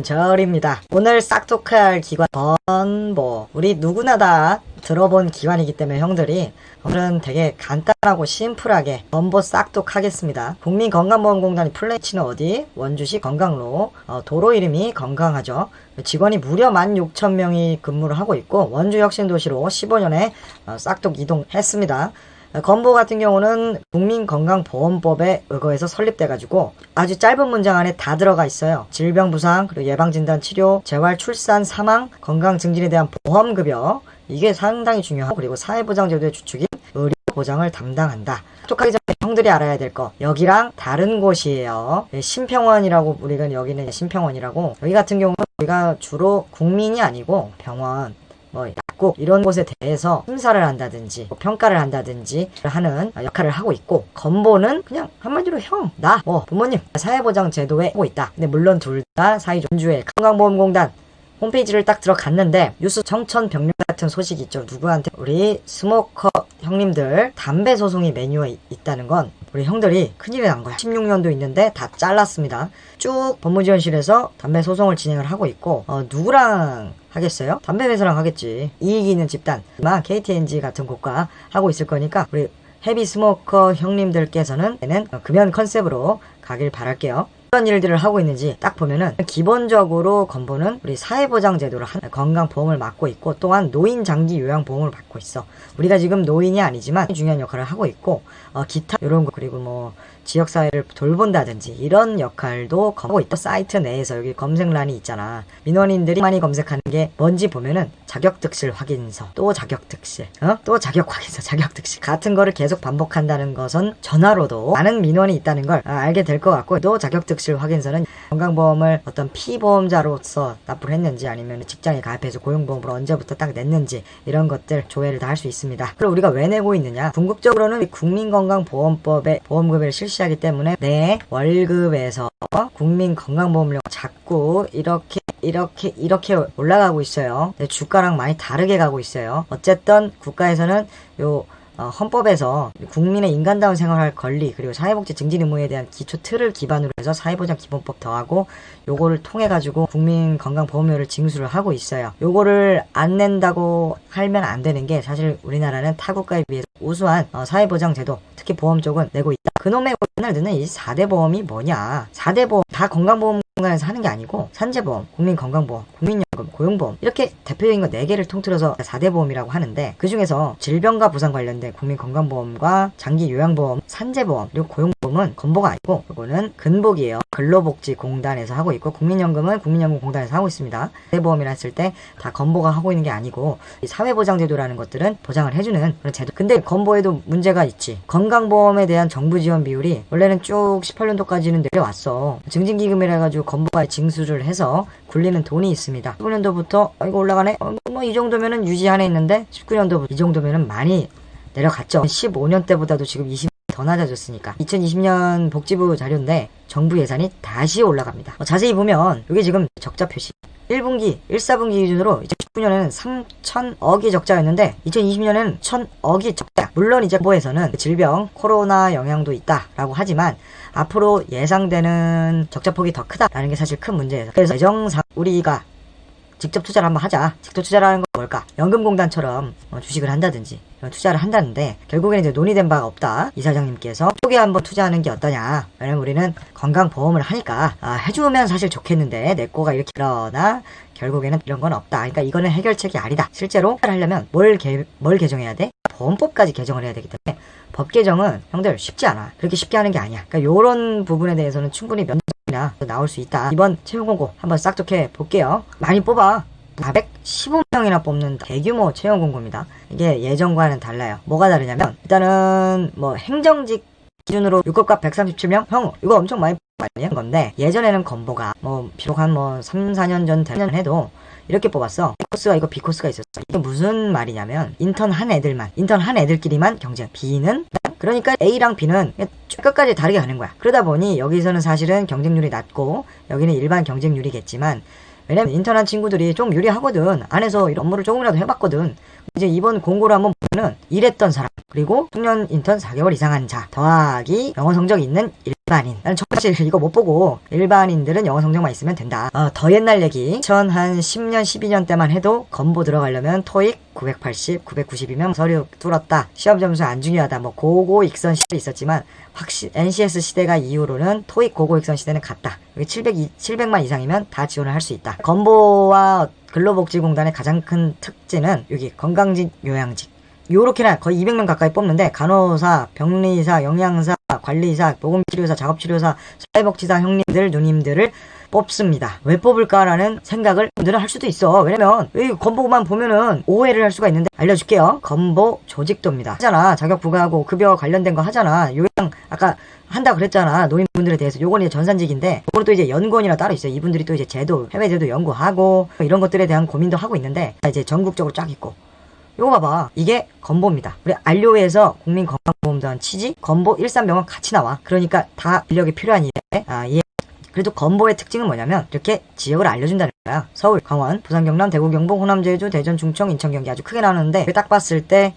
절입니다. 오늘 싹둑할 기관 건보. 우리 누구나 다 들어본 기관이기 때문에 형들이 오늘은 되게 간단하고 심플하게 건보 싹둑 하겠습니다. 국민건강보험공단이 플래치는 어디? 원주시 건강로. 도로 이름이 건강하죠. 직원이 무려 16,000명이 근무를 하고 있고 원주 혁신도시로 15년에 싹둑 이동했습니다. 건보 같은 경우는 국민건강보험법에 의거해서 설립돼가지고 아주 짧은 문장 안에 다 들어가 있어요. 질병부상, 그리고 예방진단, 치료, 재활, 출산, 사망, 건강증진에 대한 보험급여, 이게 상당히 중요하고, 그리고 사회보장제도의 주축인 의료보장을 담당한다. 똑하기 전에 형들이 알아야 될 거, 여기랑 다른 곳이에요. 심평원이라고, 우리가 여기는 심평원이라고, 여기 같은 경우는 우리가 주로 국민이 아니고 병원, 약국 이런 곳에 대해서 심사를 한다든지 평가를 한다든지 하는 역할을 하고 있고, 건보는 그냥 한마디로 형, 나, 부모님 사회보장 제도에 하고 있다. 근데 물론 둘 다 사이좋은 원주의 건강보험공단 홈페이지를 딱 들어갔는데 뉴스 청천벽력 같은 소식이 있죠. 누구한테? 우리 스모커 형님들 담배 소송이 메뉴에 있다는 건 우리 형들이 큰일이 난 거야. 16년도 있는데 다 잘랐습니다. 쭉 법무지원실에서 담배 소송을 진행을 하고 있고, 누구랑 하겠어요? 담배 회사랑 하겠지. 이익이 있는 집단, KTNG 같은 곳과 하고 있을 거니까 우리 헤비 스모커 형님들께서는 금연 컨셉으로 가길 바랄게요. 어떤 일들을 하고 있는지 딱 보면은 기본적으로 건보는 우리 사회보장제도를 한 건강보험을 맡고 있고, 또한 노인장기요양보험을 받고 있어. 우리가 지금 노인이 아니지만 중요한 역할을 하고 있고, 기타 이런 거, 그리고 지역사회를 돌본다든지 이런 역할도 하고 있다. 사이트 내에서 여기 검색란이 있잖아. 민원인들이 많이 검색하는 게 뭔지 보면은 자격특실 확인서, 또 자격특실, 또 자격확인서, 자격특실 같은 거를 계속 반복한다는 것은 전화로도 많은 민원이 있다는 걸 알게 될 것 같고, 또 자격특실 확인서는 건강보험을 어떤 피보험자로서 납부를 했는지, 아니면 직장에 가입해서 고용보험으로 언제부터 딱 냈는지, 이런 것들 조회를 다 할 수 있습니다. 그럼 우리가 왜 내고 있느냐? 궁극적으로는 국민건강보험법에 보험급여를 실시하기 때문에 내 월급에서 국민건강보험료 자꾸 이렇게 올라가고 있어요. 주가랑 많이 다르게 가고 있어요. 어쨌든 국가에서는 헌법에서 국민의 인간다운 생활할 권리, 그리고 사회복지 증진 의무에 대한 기초 틀을 기반으로 해서 사회보장 기본법 더하고 요거를 통해 가지고 국민건강보험료를 징수를 하고 있어요. 요거를 안 낸다고 하면 안 되는 게, 사실 우리나라는 타국가에 비해서 우수한 사회보장 제도, 특히 보험 쪽은 내고 있다. 그놈의 권한을 드는 이 4대 보험이 뭐냐? 4대 보험 다 건강보험공단에서 하는 게 아니고, 산재보험, 국민건강보험, 국민연금, 고용보험, 이렇게 대표적인 거 4개를 통틀어서 4대 보험이라고 하는데, 그 중에서 질병과 부상 관련된 국민건강보험과 장기요양보험, 산재보험, 그리고 고용보험은 건보가 아니고 이거는 근복이에요. 근로복지공단에서 하고 있고, 국민연금은 국민연금공단에서 하고 있습니다. 4대 보험이라 했을 때 다 건보가 하고 있는 게 아니고, 이 사회보장제도라는 것들은 보장을 해주는 그런 제도. 근데 건보에도 문제가 있지. 건강보험에 대한 정부 지원 비율이 원래는 쭉 18년도까지는 내려왔어. 증진기금이라 해가지고 건보가 징수를 해서 굴리는 돈이 있습니다. 19년도부터 이거 올라가네? 이 정도면은 유지하네 했는데, 19년도부터 이 정도면은 많이 내려갔죠. 15년 때보다도 지금 20년 더 낮아졌으니까. 2020년 복지부 자료인데 정부 예산이 다시 올라갑니다. 자세히 보면 이게 지금 적자 표시. 1분기, 1사분기 기준으로 2019년에는 3,000억이 적자였는데 2020년에는 1,000억이 적자. 물론 이제 정부에서는 질병, 코로나 영향도 있다라고 하지만 앞으로 예상되는 적자폭이 더 크다라는 게 사실 큰 문제예요. 그래서 예정상 우리가 직접 투자를 한번 하자. 직접 투자라는 건 뭘까? 연금공단처럼 주식을 한다든지 투자를 한다는데, 결국에는 이제 논의된 바가 없다. 이사장님께서 쪽에 한번 투자하는 게 어떠냐. 왜냐면 우리는 건강보험을 하니까 해주면 사실 좋겠는데 내 거가 이렇게, 그러나 결국에는 이런 건 없다. 그러니까 이거는 해결책이 아니다. 실제로 하려면 뭘 개정해야 돼? 보험법까지 개정을 해야 되기 때문에 법 개정은 형들 쉽지 않아. 그렇게 쉽게 하는 게 아니야. 그러니까 요런 부분에 대해서는 충분히 면접이나 나올 수 있다. 이번 채용 공고 한번 싹둑해 볼게요. 많이 뽑아. 415명이나 뽑는 대규모 채용 공고입니다. 이게 예전과는 달라요. 뭐가 다르냐면, 일단은 행정직 기준으로 6급과 137명? 형, 이거 엄청 많이 뽑는 건데, 예전에는 건보가 비록 한 3, 4년 전 되면 해도 이렇게 뽑았어. B코스가 있고 B코스가 있었어. 이게 무슨 말이냐면, 인턴 한 애들끼리만 경쟁. B는, 그러니까 A랑 B는 끝까지 다르게 가는 거야. 그러다 보니 여기서는 사실은 경쟁률이 낮고, 여기는 일반 경쟁률이겠지만, 왜냐면 인턴한 친구들이 좀 유리하거든. 안에서 이런 업무를 조금이라도 해봤거든. 이제 이번 공고를 한번 보면은 일했던 사람 그리고 청년 인턴 4개월 이상 한 자 더하기 영어 성적 있는 일반인. 나는 사실 이거 못 보고 일반인들은 영어 성적만 있으면 된다. 더 옛날 얘기 2010년 12년 때만 해도 건보 들어가려면 토익 980, 990이면 서류 뚫었다. 시험 점수 안 중요하다. 뭐 고고 익선 시대 있었지만 NCS 시대가 이후로는 토익 고고 익선 시대는 갔다. 여기 700만 이상이면 다 지원을 할 수 있다. 건보와 근로복지공단의 가장 큰 특징은 여기 건강직, 요양직 요렇게나 거의 200명 가까이 뽑는데 간호사, 병리사, 영양사, 관리사, 보건치료사, 작업치료사, 사회복지사 형님들, 누님들을 뽑습니다. 왜 뽑을까라는 생각을 분들은 할 수도 있어. 왜냐면 이 건보만 보면은 오해를 할 수가 있는데 알려줄게요. 건보 조직도입니다. 하잖아. 자격 부과하고 급여 관련된 거 하잖아. 요양 아까 한다 그랬잖아. 노인분들에 대해서. 요건 이제 전산직인데 요건 또 이제 연구원이라 따로 있어요. 이분들이 또 이제 제도, 해외 제도 연구하고 이런 것들에 대한 고민도 하고 있는데 이제 전국적으로 쫙 있고 요거 봐봐. 이게 건보입니다. 우리 안료회에서 국민건강보험단 취지, 건보, 일산병원 같이 나와. 그러니까 다 인력이 필요한 일에 예. 그래도 건보의 특징은 뭐냐면 이렇게 지역을 알려준다는 거야. 서울, 강원, 부산, 경남, 대구, 경북, 호남, 제주, 대전, 충청, 인천, 경기 아주 크게 나오는데 딱 봤을 때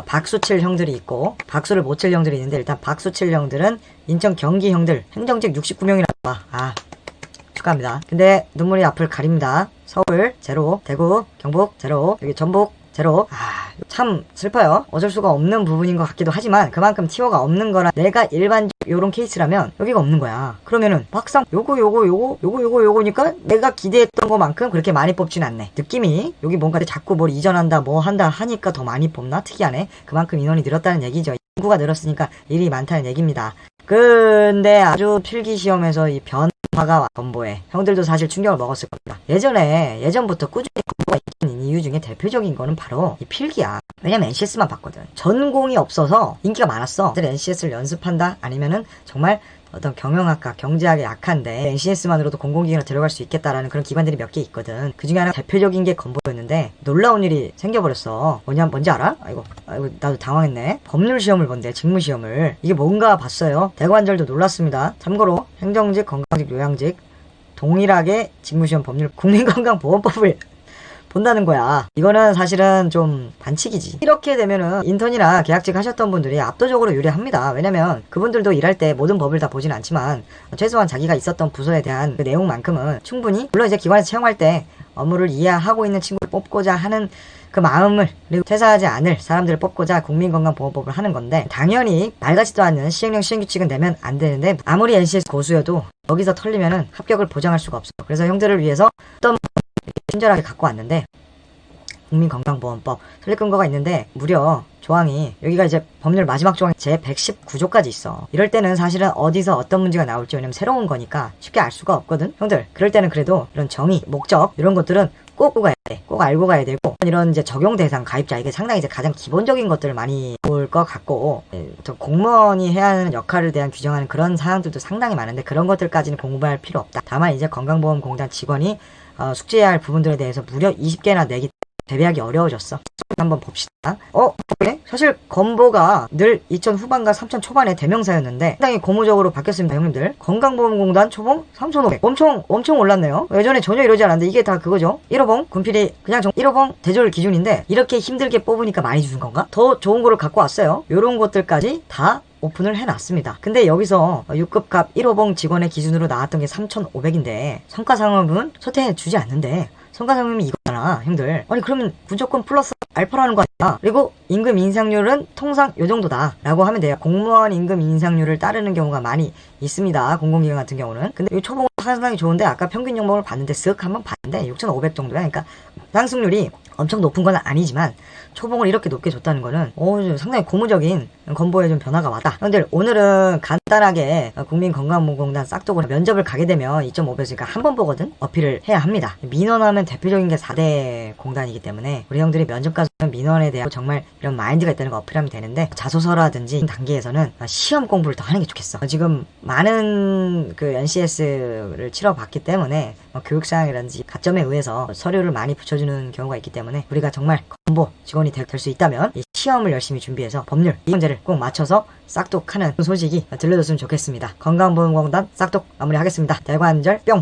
박수 칠 형들이 있고 박수를 못 칠 형들이 있는데 일단 박수 칠 형들은 인천, 경기 형들 행정직 69명이나 봐. 축하합니다. 근데 눈물이 앞을 가립니다. 서울 제로, 대구, 경북 제로, 여기 전북 제로. 참 슬퍼요. 어쩔 수가 없는 부분인 것 같기도 하지만 그만큼 티오가 없는 거라 내가 일반적 요런 케이스라면 여기가 없는 거야. 그러면은 막상 요거니까 내가 기대했던 것만큼 그렇게 많이 뽑진 않네. 느낌이 여기 뭔가 자꾸 뭘 이전한다 뭐 한다 하니까 더 많이 뽑나? 특이하네. 그만큼 인원이 늘었다는 얘기죠. 인구가 늘었으니까 일이 많다는 얘기입니다. 근데 아주 필기시험에서 이 변화가 건보에 형들도 사실 충격을 먹었을 겁니다. 예전부터 꾸준히 건보가 있는 이유 중에 대표적인 거는 바로 이 필기야. 왜냐면 NCS만 봤거든. 전공이 없어서 인기가 많았어. NCS를 연습한다? 아니면은 정말 어떤 경영학과, 경제학에 약한데 NCS만으로도 공공기관에 들어갈 수 있겠다라는 그런 기관들이 몇 개 있거든. 그 중에 하나 대표적인 게 건보였는데 놀라운 일이 생겨버렸어. 뭔지 알아? 아이고 나도 당황했네. 법률 시험을 본대. 직무시험을. 이게 뭔가 봤어요. 대관절도 놀랐습니다. 참고로 행정직, 건강직, 요양직 동일하게 직무시험 법률 국민건강보험법을 본다는 거야. 이거는 사실은 좀 반칙이지. 이렇게 되면은 인턴이나 계약직 하셨던 분들이 압도적으로 유리합니다. 왜냐면 그분들도 일할 때 모든 법을 다 보진 않지만 최소한 자기가 있었던 부서에 대한 그 내용만큼은 충분히 물론 이제 기관에서 채용할 때 업무를 이해하고 있는 친구를 뽑고자 하는 그 마음을 그리고 퇴사하지 않을 사람들을 뽑고자 국민건강보험법을 하는 건데 당연히 말 같지도 않는 시행령 시행규칙은 내면 안 되는데 아무리 NCS 고수여도 여기서 털리면은 합격을 보장할 수가 없어. 그래서 형들을 위해서 어떤 친절하게 갖고 왔는데 국민건강보험법 설립 근거가 있는데 무려 조항이 여기가 이제 법률 마지막 조항이 제 119조까지 있어. 이럴 때는 사실은 어디서 어떤 문제가 나올지 왜냐면 새로운 거니까 쉽게 알 수가 없거든. 형들 그럴 때는 그래도 이런 정의, 목적 이런 것들은 꼭 가야 돼. 꼭 알고 가야 되고 이런 이제 적용 대상 가입자 이게 상당히 이제 가장 기본적인 것들을 많이 볼 것 같고 공무원이 해야 하는 역할을 대한 규정하는 그런 사항들도 상당히 많은데 그런 것들까지는 공부할 필요 없다. 다만 이제 건강보험공단 직원이 숙지해야 할 부분들에 대해서 무려 20개나 내기 대비하기 어려워졌어. 한번 봅시다. 그래? 사실 건보가 늘 2000 후반과 3000 초반의 대명사였는데 상당히 고무적으로 바뀌었습니다, 형님들. 건강보험공단 초봉 3500 엄청 올랐네요. 예전에 전혀 이러지 않았는데 이게 다 그거죠. 1호봉 군필이 그냥 1호봉 대졸 기준인데 이렇게 힘들게 뽑으니까 많이 주는 건가? 더 좋은 거를 갖고 왔어요. 요런 것들까지 다 오픈을 해놨습니다. 근데 여기서 6급 갑 1호봉 직원의 기준으로 나왔던 게 3,500인데 성과상여금은 소태해주지 않는데 성과상여금이 이거잖아, 형들. 아니 그러면 무조건 플러스 알파라는 거 아니야? 그리고 임금 인상률은 통상 요 정도다 라고 하면 돼요. 공무원 임금 인상률을 따르는 경우가 많이 있습니다. 공공기관 같은 경우는. 근데 이 초봉은 상당히 좋은데 아까 평균 연봉을 봤는데 쓱 한번 봤는데 6,500 정도야. 그러니까 상승률이 엄청 높은 건 아니지만 초봉을 이렇게 높게 줬다는 거는 상당히 고무적인 건보에 좀 변화가 왔다. 형들 오늘은 간단하게 국민건강보험공단 싹둑으로 면접을 가게 되면 2.5배수니까 한 번 보거든 어필을 해야 합니다. 민원하면 대표적인 게 4대 공단이기 때문에 우리 형들이 면접 가서 민원에 대한 정말 이런 마인드가 있다는 거 어필하면 되는데 자소서라든지 단계에서는 시험 공부를 더 하는 게 좋겠어. 지금 많은 그 NCS를 치러봤기 때문에 교육상이라든지 가점에 의해서 서류를 많이 붙여주는 경우가 있기 때문에 우리가 정말 건보 직원이 될 수 있다면 이 시험을 열심히 준비해서 법률 이 문제를 꼭 맞춰서 싹둑하는 소식이 들려줬으면 좋겠습니다. 건강보험공단 싹둑 마무리하겠습니다. 대관절 뿅!